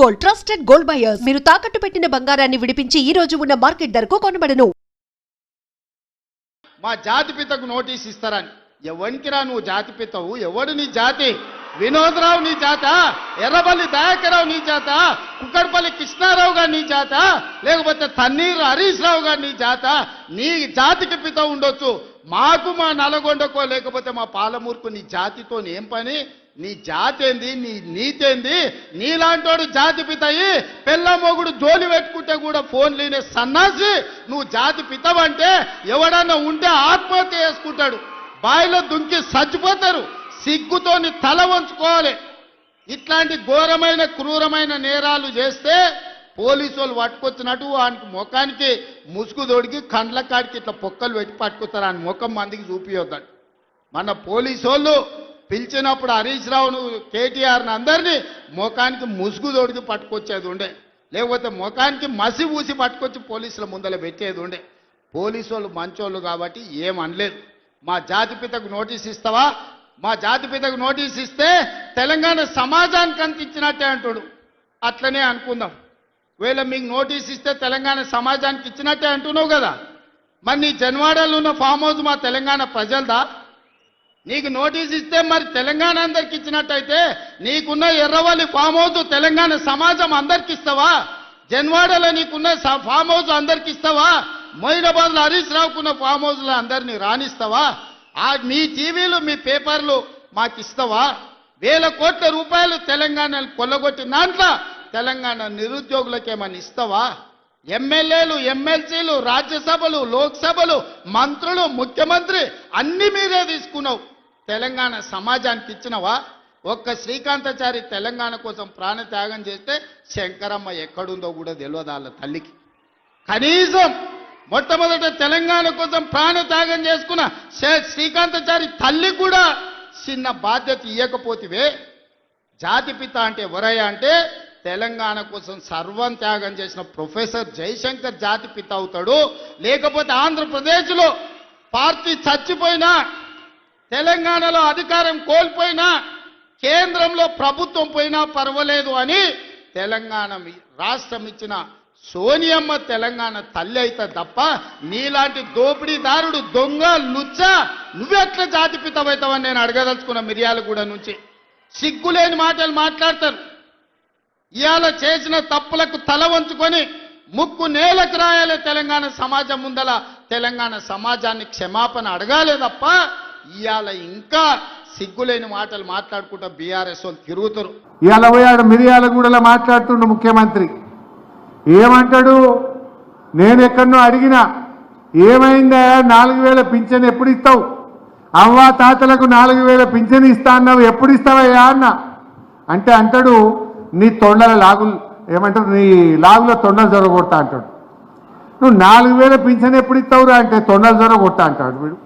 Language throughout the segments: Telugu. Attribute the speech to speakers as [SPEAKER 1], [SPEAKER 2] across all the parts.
[SPEAKER 1] Gold, trusted gold buyers. మీరు తాకట్టు పెట్టిన బంగారాన్ని విడిపించి ఈ రోజు ఉన్న మార్కెట్ ధరకు కొనబడను.
[SPEAKER 2] మా జాతిపితకు నోటీస్ ఇస్తారని. ఎవరికిరా నువ్వు జాతిపితవు? ఎవడు నీ జాతి? వినోదరావు నీ జాత? ఎర్రబల్లి దయాకరావు నీ జాత? కుక్కడపల్లి కృష్ణారావు గారు నీ జాత? లేకపోతే తన్నీరు హరీష్ రావు గారు నీ జాత? నీ జాతికి పిత ఉండొచ్చు, మాకు మా నల్గొండకో లేకపోతే మా పాలమూరుకు నీ జాతితో ఏం పని? నీ జాతి ఏంది? నీ నీతి ఏంది? నీలాంటోడు జాతి పితయి పెళ్ళ మొగుడు జోలి పెట్టుకుంటే కూడా ఫోన్ లేనే సన్నాసి నువ్వు జాతి పితవంటే ఎవడన్నా ఉంటే ఆత్మహత్య చేసుకుంటాడు, బాయిలో దుంకి చచ్చిపోతారు. సిగ్గుతోని తల వంచుకోవాలి. ఇట్లాంటి ఘోరమైన క్రూరమైన నేరాలు చేస్తే పోలీసు వాళ్ళు పట్టుకొచ్చినట్టు వానికి ముఖానికి ముసుగు తోడికి కండ్ల కాడికి ఇట్లా పొక్కలు పెట్టి పట్టుకొస్తారు. ఆయన ముఖం మందికి చూపియొద్దండి. మన పోలీసు వాళ్ళు పిలిచినప్పుడు హరీష్ రావును కేటీఆర్ని అందరినీ ముఖానికి ముసుగు తోడికి పట్టుకొచ్చేది ఉండే, లేకపోతే ముఖానికి మసి ఊసి పట్టుకొచ్చి పోలీసుల ముందర పెట్టేది ఉండే. పోలీసు వాళ్ళు మంచోళ్ళు కాబట్టి ఏమనలేదు. మా జాతిపితకు నోటీస్ ఇస్తావా? మా జాతిపితకు నోటీస్ ఇస్తే తెలంగాణ సమాజానికి అందించినట్టే అంటాడు. అట్లనే అనుకుందాం. ఒకవేళ మీకు నోటీస్ ఇస్తే తెలంగాణ సమాజానికి ఇచ్చినట్టే అంటున్నావు కదా, మరి నీ జన్వాడలో ఉన్న ఫామ్ హౌస్ మా తెలంగాణ ప్రజలదా? నీకు నోటీస్ ఇస్తే మరి తెలంగాణ అందరికి ఇచ్చినట్టయితే నీకున్న ఎర్రవల్లి ఫామ్ హౌస్ తెలంగాణ సమాజం అందరికి ఇస్తావా? జన్వాడలో నీకున్న ఫామ్ హౌస్ అందరికి ఇస్తావా? మొయినాబాద్లో హరీష్ రావుకున్న ఫామ్ హౌస్లో అందరినీ రాణిస్తావా? మీ టీవీలు మీ పేపర్లు మాకు ఇస్తావా? వేల కోట్ల రూపాయలు తెలంగాణను కొల్లగొట్టిన దాంట్లో తెలంగాణ నిరుద్యోగులకు ఏమని ఇస్తావా? ఎమ్మెల్యేలు, ఎమ్మెల్సీలు, రాజ్యసభలు, లోక్సభలు, మంత్రులు, ముఖ్యమంత్రి అన్ని మీరే తీసుకున్నావు. తెలంగాణ సమాజానికి ఇచ్చినవా? ఒక్క శ్రీకాంతాచారి తెలంగాణ కోసం ప్రాణత్యాగం చేస్తే శంకరమ్మ ఎక్కడుందో కూడా తెలియదు వాళ్ళ తల్లికి. కనీసం మొట్టమొదట తెలంగాణ కోసం ప్రాణత్యాగం చేసుకున్న శ్రీకాంతాచారి తల్లి కూడా చిన్న బాధ్యత ఇవ్వకపోతివే. జాతిపిత అంటే ఎవరయ్యా అంటే తెలంగాణ కోసం సర్వం త్యాగం చేసిన ప్రొఫెసర్ జయశంకర్ జాతిపిత అవుతాడు. లేకపోతే ఆంధ్రప్రదేశ్లో పార్టీ చచ్చిపోయినా, తెలంగాణలో అధికారం కోల్పోయినా, కేంద్రంలో ప్రభుత్వం పోయినా పర్వాలేదు అని తెలంగాణ రాష్ట్రం ఇచ్చిన సోనియమ్మ తెలంగాణ తల్లి అయితే తప్ప నీలాంటి దోపిడీదారుడు, దొంగ, లుచ్చ నువ్వెట్లా జాతిపితవైతావని నేను అడగదలుచుకున్న. మిర్యాలగూడ నుంచి సిగ్గులేని మాటలు మాట్లాడతారు. ఇవాళ చేసిన తప్పులకు తల వంచుకొని ముక్కు నేలకు రాయాలి. తెలంగాణ సమాజం ముందల తెలంగాణ సమాజాన్ని క్షమాపణ అడగాలే తప్ప ఇవాళ ఇంకా సిగ్గులేని మాటలు మాట్లాడుకుంటా బీఆర్ఎస్ వాళ్ళు తిరుగుతారు.
[SPEAKER 3] ఇవాళ పోయాడు మిర్యాలగూడలో మాట్లాడుతుండు ముఖ్యమంత్రి. ఏమంటాడు? నేను ఎక్కడనో అడిగినా ఏమైందా 4000 పింఛన్ ఎప్పుడు ఇస్తావు? అవ్వా తాతలకు 4000 పింఛన్ ఇస్తా అన్నావు, ఎప్పుడు ఇస్తావయ్యా అన్న అంటే అంటాడు నీ తొండల లాగులు ఏమంటారు, నీ లాగులో తొండలు జొరగొడతా అంటాడు. నువ్వు 4000 పింఛన్ ఎప్పుడు ఇస్తావురా అంటే తొండలు జొరగొడతా అంటాడు వీడు.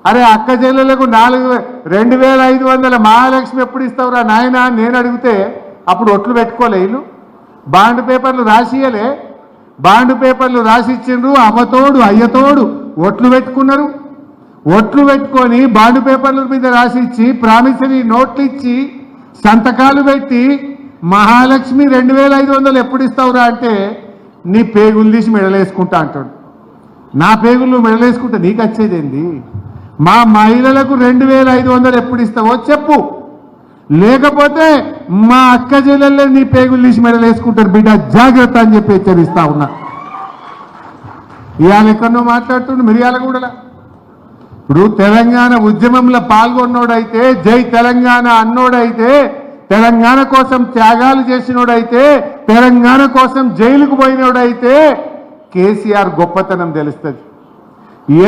[SPEAKER 3] అరే అక్క చెల్లెలకు 2500 మహాలక్ష్మి ఎప్పుడు ఇస్తావురా నాయన నేను అడిగితే అప్పుడు ఒట్లు పెట్టుకోలే వీళ్ళు. బాండ్ పేపర్లు రాసియలే, బాండ్ పేపర్లు రాసిచ్చిండ్రు. అమ్మతోడు అయ్యతోడు ఒట్లు పెట్టుకున్నారు. ఒట్లు పెట్టుకొని బాండ్ పేపర్ల మీద రాసిచ్చి ప్రామిసరీ నోట్లు ఇచ్చి సంతకాలు పెట్టి మహాలక్ష్మి 2500 ఎప్పుడు ఇస్తావురా అంటే నీ పేగులు తీసి మెడలేసుకుంటా అంటాడు. నా పేగులు మెడలేసుకుంటే నీకు వచ్చేదేంది? మా మహిళలకు 2500 ఎప్పుడు ఇస్తావో చెప్పు, లేకపోతే మా అక్క చెల్లెళ్ళే నీ పేగులు తీసి మెడలేసుకుంటారు బిడ్డ, జాగ్రత్త అని చెప్పి హెచ్చరిస్తా ఉన్నా. ఇవాళ ఎక్కడో మాట్లాడుతుండు మిర్యాలగూడలా. ఇప్పుడు తెలంగాణ ఉద్యమంలో పాల్గొన్నోడైతే, జై తెలంగాణ అన్నోడైతే, తెలంగాణ కోసం త్యాగాలు చేసినోడైతే, తెలంగాణ కోసం జైలుకు పోయినోడైతే కేసీఆర్ గొప్పతనం తెలుస్తుంది.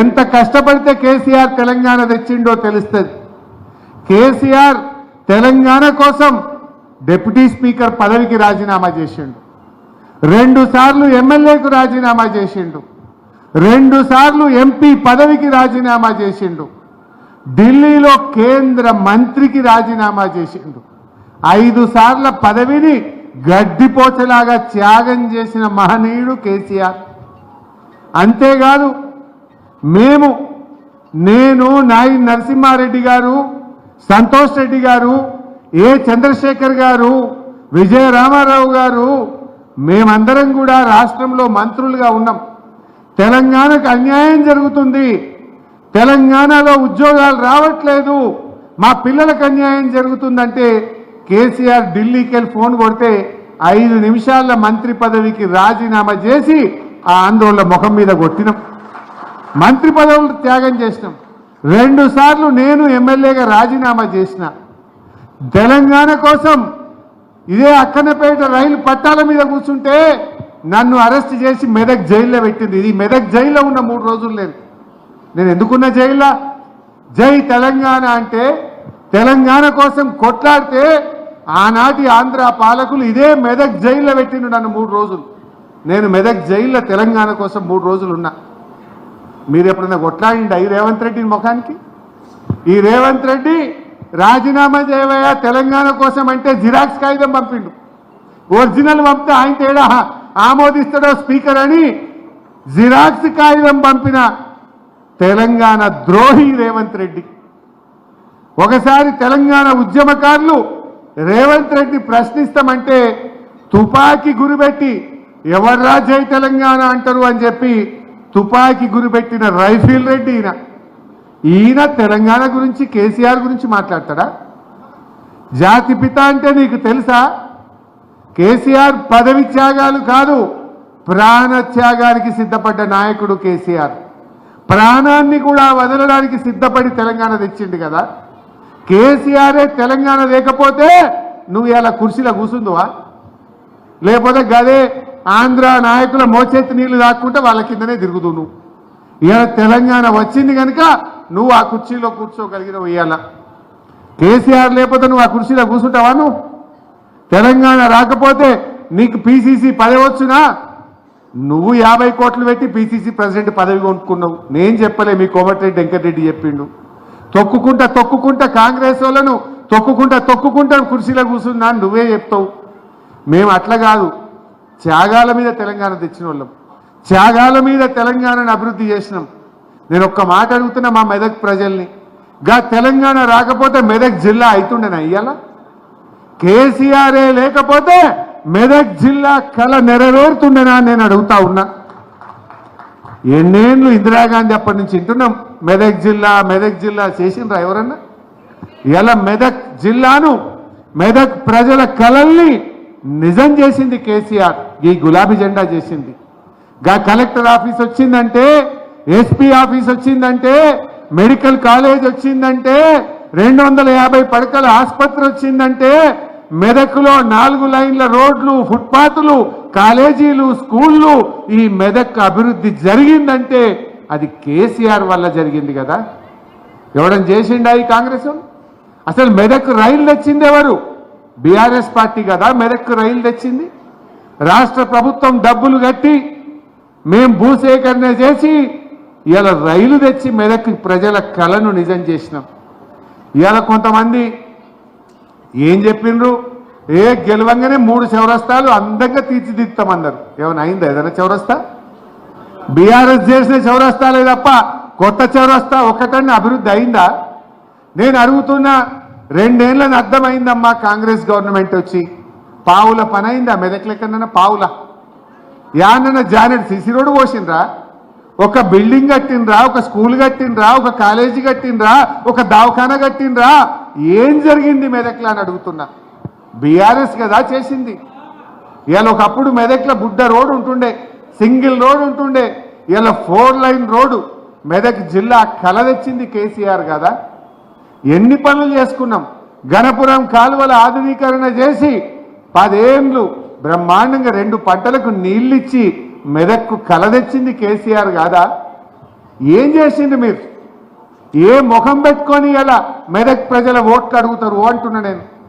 [SPEAKER 3] ఎంత కష్టపడితే కేసీఆర్ తెలంగాణ తెచ్చిండో తెలుస్తుంది. కేసీఆర్ తెలంగాణ కోసం డిప్యూటీ స్పీకర్ పదవికి రాజీనామా చేసిండు, 2 సార్లు ఎమ్మెల్యేకు రాజీనామా చేసిండు, 2 సార్లు ఎంపీ పదవికి రాజీనామా చేసిండు, ఢిల్లీలో కేంద్ర మంత్రికి రాజీనామా చేసిండు, 5 సార్ల పదవిని గడ్డిపోచలాగా త్యాగం చేసిన మహనీయుడు కేసీఆర్. అంతేకాదు నేను నాయి నరసింహారెడ్డి గారు, సంతోష్ రెడ్డి గారు, చంద్రశేఖర్ గారు, విజయ రామారావు గారు మేమందరం కూడా రాష్ట్రంలో మంత్రులుగా ఉన్నాం. తెలంగాణకు అన్యాయం జరుగుతుంది, తెలంగాణలో ఉద్యోగాలు రావట్లేదు, మా పిల్లలకు అన్యాయం జరుగుతుందంటే కేసీఆర్ ఢిల్లీకి వెళ్ళి ఫోన్ కొడితే 5 నిమిషాల మంత్రి పదవికి రాజీనామా చేసి ఆ ఆందోళన ముఖం మీద కొట్టినాం. మంత్రి పదవులు త్యాగం చేసినాం. 2 సార్లు నేను ఎమ్మెల్యేగా రాజీనామా చేసిన. తెలంగాణ కోసం ఇదే అక్కన్నపేట రైలు పట్టాల మీద కూర్చుంటే నన్ను అరెస్ట్ చేసి మెదక్ జైల్లో పెట్టింది. ఇది మెదక్ జైల్లో ఉన్న 3 రోజులు నేను ఎందుకున్న జైల్లో? జై తెలంగాణ అంటే తెలంగాణ కోసం కొట్లాడితే ఆనాటి ఆంధ్ర పాలకులు ఇదే మెదక్ జైల్లో పెట్టిండు నన్ను 3 రోజులు. నేను మెదక్ జైల్లో తెలంగాణ కోసం 3 రోజులు ఉన్నా. మీరు ఎప్పుడైనా కొట్లాడిండా ఈ రేవంత్ రెడ్డి ముఖానికి? ఈ రేవంత్ రెడ్డి రాజీనామా చేయవయ్యా తెలంగాణ కోసం అంటే జిరాక్స్ కాగితం పంపిండు. ఒరిజినల్ పంపితే ఆయన తేడా ఆమోదిస్తాడో స్పీకర్ అని జిరాక్స్ కాగితం పంపిన తెలంగాణ ద్రోహి రేవంత్ రెడ్డి. ఒకసారి తెలంగాణ ఉద్యమకారులు రేవంత్ రెడ్డి ప్రశ్నిస్తామంటే తుపాకీ గురిపెట్టి ఎవర్రా జై తెలంగాణ అంటారు అని చెప్పి తుపాకీ గురిపెట్టిన రైఫిల్ రెడ్డి ఈయన తెలంగాణ గురించి కేసీఆర్ గురించి మాట్లాడతాడా? జాతిపిత అంటే నీకు తెలుసా? కేసీఆర్ పదవి త్యాగాలు కాదు, ప్రాణ త్యాగానికి సిద్ధపడ్డ నాయకుడు కేసీఆర్. ప్రాణాన్ని కూడా వదలడానికి సిద్ధపడి తెలంగాణ తెచ్చిండు కదా. కేసీఆరే తెలంగాణ లేకపోతే నువ్వు ఇలా కుర్చీలో కూర్చుందువా? లేకపోతే గదే ఆంధ్ర నాయకుల మోచేతి నీళ్లు దాక్కుంటే వాళ్ళ కిందనే తిరుగుతూ నువ్వు. ఇలా తెలంగాణ వచ్చింది కనుక నువ్వు ఆ కుర్చీలో కూర్చోగలిగినవు. ఇవాళ కేసీఆర్ లేకపోతే నువ్వు ఆ కుర్చీలో కూర్చుంటావా? నువ్వు తెలంగాణ రాకపోతే నీకు పిసిసి పదవి వచ్చునా? నువ్వు 50 కోట్లు పెట్టి పిసిసి ప్రెసిడెంట్ పదవి కొనుక్కున్నావు. నేను చెప్పలే, మీ కోమటిరెడ్డి వెంకటరెడ్డి చెప్పిండు. తొక్కుకుంటా కాంగ్రెస్ వాళ్ళను తొక్కుకుంటా కుర్చీలో కూర్చున్నా నువ్వే చెప్తావు. మేము అట్లా కాదు, త్యాగాల మీద తెలంగాణ తెచ్చిన వాళ్ళం, త్యాగాల మీద తెలంగాణను అభివృద్ధి చేసినాం. నేను ఒక్క మాట అడుగుతున్నా మా మెదక్ ప్రజల్ని, తెలంగాణ రాకపోతే మెదక్ జిల్లా అవుతుండేనా? ఇయ్యాల కేసీఆరే లేకపోతే మెదక్ జిల్లా కళ నెరవేరుతుండేనా నేను అడుగుతా ఉన్నా. ఎన్నేళ్ళు ఇందిరాగాంధీ అప్పటి నుంచి వింటున్నాం మెదక్ జిల్లా చేసిండ్రా ఎవరన్నా? ఇలా మెదక్ జిల్లాను, మెదక్ ప్రజల కళల్ని నిజం చేసింది కేసీఆర్. ఈ గులాబీ జెండా చేసింది. కలెక్టర్ ఆఫీస్ వచ్చిందంటే, ఎస్పీ ఆఫీస్ వచ్చిందంటే, మెడికల్ కాలేజ్ వచ్చిందంటే, 250 పడకల ఆసుపత్రి వచ్చిందంటే, మెదక్లో 4 లైన్ల రోడ్లు, ఫుట్పాత్లు, కాలేజీలు, స్కూళ్ళు, ఈ మెదక్ అభివృద్ధి జరిగిందంటే అది కేసీఆర్ వల్ల జరిగింది కదా. ఎవడని చేసిండా ఈ కాంగ్రెస్? అసలు మెదక్ రైలు తెచ్చింది ఎవరు? బీఆర్ఎస్ పార్టీ కదా మెదక్ రైలు తెచ్చింది. రాష్ట్ర ప్రభుత్వం డబ్బులు కట్టి మేం భూసేకరణ చేసి ఇలా రైలు తెచ్చి మెదక్ ప్రజల కళను నిజం చేసినాం. ఇవాళ కొంతమంది ఏం చెప్పిండ్రు? గెలవంగానే 3 చౌరస్తాలు అందంగా తీర్చిదిద్దామన్నారు. ఏమైనా అయిందా ఏదైనా చౌరస్తా? బీఆర్ఎస్ చేసిన చౌరస్తాలే తప్ప కొత్త చౌరస్తా ఒకటన్నా అభివృద్ధి అయిందా? నేను అడుగుతున్నా, 2 ఏళ్ళని అర్థమైందమ్మా కాంగ్రెస్ గవర్నమెంట్ వచ్చి. పావుల పని అయిందా మెదక్ లెక్కన? పావుల యానన్న జానెట్ సిసి రోడ్డు పోసిండ్రా? ఒక బిల్డింగ్ కట్టిండ్రా? ఒక స్కూల్ కట్టిండ్రా? ఒక కాలేజీ కట్టిండ్రా? ఒక దవాఖానా కట్టిండ్రా? ఏం జరిగింది మెదక్లో అని అడుగుతున్నా. బీఆర్ఎస్ కదా చేసింది. ఇవాళ ఒకప్పుడు మెదక్లో బుడ్డ రోడ్ ఉంటుండే, సింగిల్ రోడ్ ఉంటుండే. ఇలా 4 లైన్ రోడ్డు మెదక్ జిల్లా కళ తెచ్చింది కేసీఆర్ కదా. ఎన్ని పనులు చేసుకున్నాం. గణపురం కాలువల ఆధునీకరణ చేసి 10 ఏళ్ళు బ్రహ్మాండంగా 2 పంటలకు నీళ్ళిచ్చి మెదక్కు కళ తెచ్చింది కేసీఆర్ కాదా? ఏం చేసింది మీరు? ఏ ముఖం పెట్టుకొని ఇలా మెదక్ ప్రజల ఓట్లు అడుగుతారు అంటున్నా నేను.